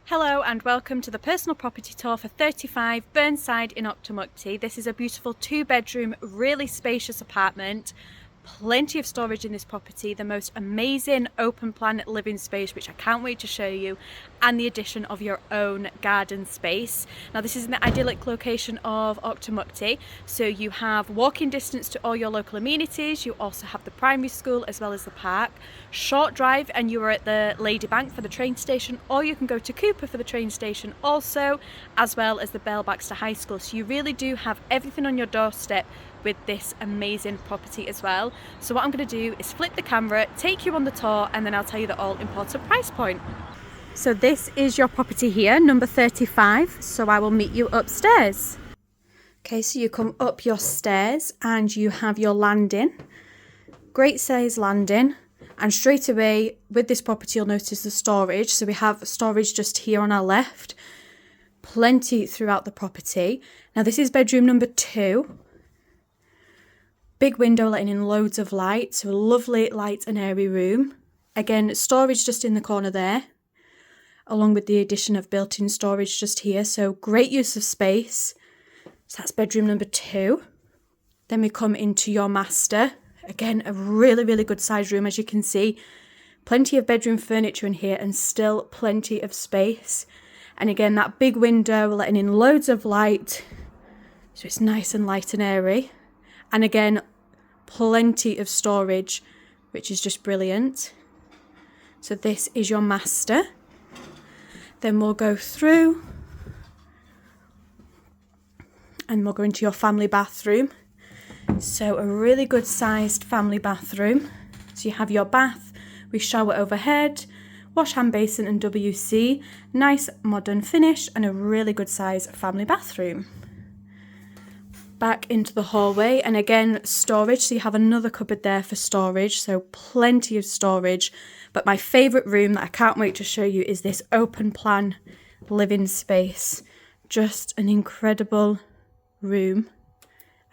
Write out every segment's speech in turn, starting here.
Hello and welcome to the personal property tour for 35 Burnside in Auchtermuchty. This is a beautiful 2-bedroom, really spacious apartment. Plenty of storage in this property, the most amazing open plan living space, which I can't wait to show you, and the addition of your own garden space. Now this is in the idyllic location of Auchtermuchty, so you have walking distance to all your local amenities. You also have the primary school as well as the park. Short drive and you are at the Ladybank for the train station, or you can go to Cooper for the train station also, as well as the Baxter High School. So you really do have everything on your doorstep with this amazing property as well. So what I'm going to do is flip the camera, take you on the tour, and then I'll tell you the all important price point. So this is your property here, number 35. So I will meet you upstairs. Okay, so you come up your stairs and you have your landing. Great size landing. And straight away with this property you'll notice the storage. So we have storage just here on our left. Plenty throughout the property. Now this is bedroom number 2. Big window letting in loads of light, so a lovely light and airy room. Again, storage just in the corner there, along with the addition of built-in storage just here, so great use of space. So that's bedroom number 2. Then we come into your master. Again, a really good sized room, as you can see. Plenty of bedroom furniture in here and still plenty of space. And again, that big window letting in loads of light, so it's nice and light and airy. And again, plenty of storage, which is just brilliant. So this is your master. Then we'll go through and we'll go into your family bathroom. So a really good sized family bathroom. So you have your bath with shower overhead, wash hand basin and WC, nice modern finish, and a really good sized family bathroom. Back into the hallway, and again storage, so you have another cupboard there for storage, so plenty of storage. But my favourite room that I can't wait to show you is this open plan living space. Just an incredible room,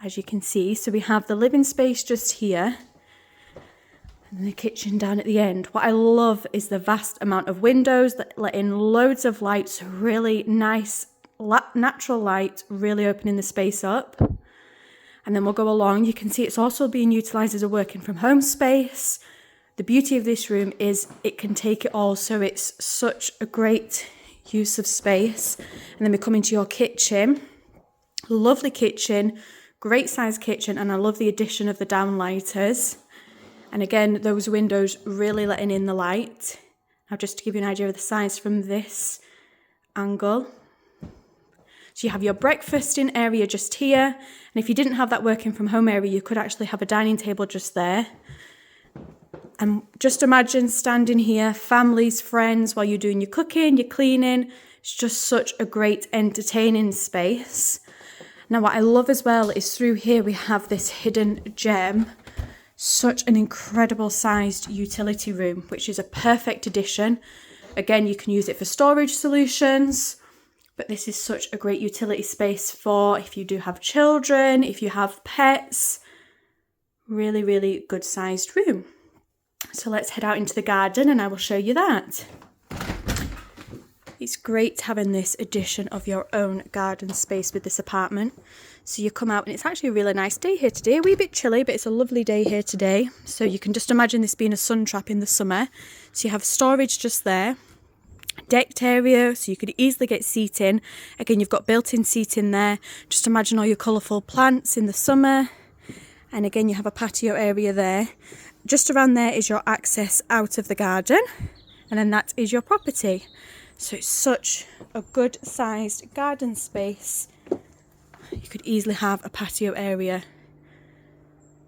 as you can see. So we have the living space just here and then the kitchen down at the end. What I love is the vast amount of windows that let in loads of light, so really nice natural light, really opening the space up. And then we'll go along. You can see it's also being utilised as a working from home space. The beauty of this room is it can take it all, so it's such a great use of space. And then we come into your kitchen. Lovely kitchen, great size kitchen, and I love the addition of the downlighters. And again, those windows really letting in the light. Now just to give you an idea of the size from this angle. So you have your breakfasting area just here, and if you didn't have that working from home area, you could actually have a dining table just there. And just imagine standing here, families, friends, while you're doing your cooking, your cleaning. It's just such a great entertaining space. Now what I love as well is through here we have this hidden gem. Such an incredible sized utility room, which is a perfect addition. Again, you can use it for storage solutions. But this is such a great utility space for if you do have children, if you have pets. Really good sized room. So let's head out into the garden and I will show you that. It's great having this addition of your own garden space with this apartment. So you come out and it's actually a really nice day here today. A wee bit chilly, but it's a lovely day here today. So you can just imagine this being a sun trap in the summer. So you have storage just there. Decked area, so you could easily get seating. Again, you've got built-in seating there. Just imagine all your colourful plants in the summer. And again, you have a patio area there. Just around there is your access out of the garden. And then that is your property. So it's such a good sized garden space. You could easily have a patio area.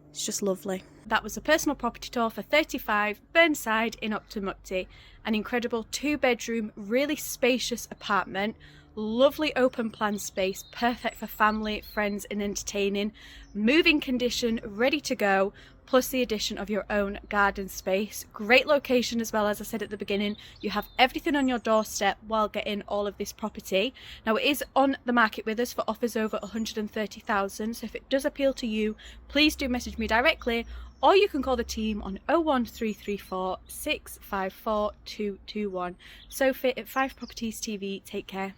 It's just lovely. That was a personal property tour for 35 Burnside in Auchtermuchty. An incredible 2-bedroom, really spacious apartment. Lovely open plan space, perfect for family, friends and entertaining. Moving condition, ready to go. Plus the addition of your own garden space. Great location as well, as I said at the beginning. You have everything on your doorstep while getting all of this property. Now it is on the market with us for offers over 130,000. So if it does appeal to you, please do message me directly or you can call the team on 01334 654 221. Sophie at 5 Properties TV, take care.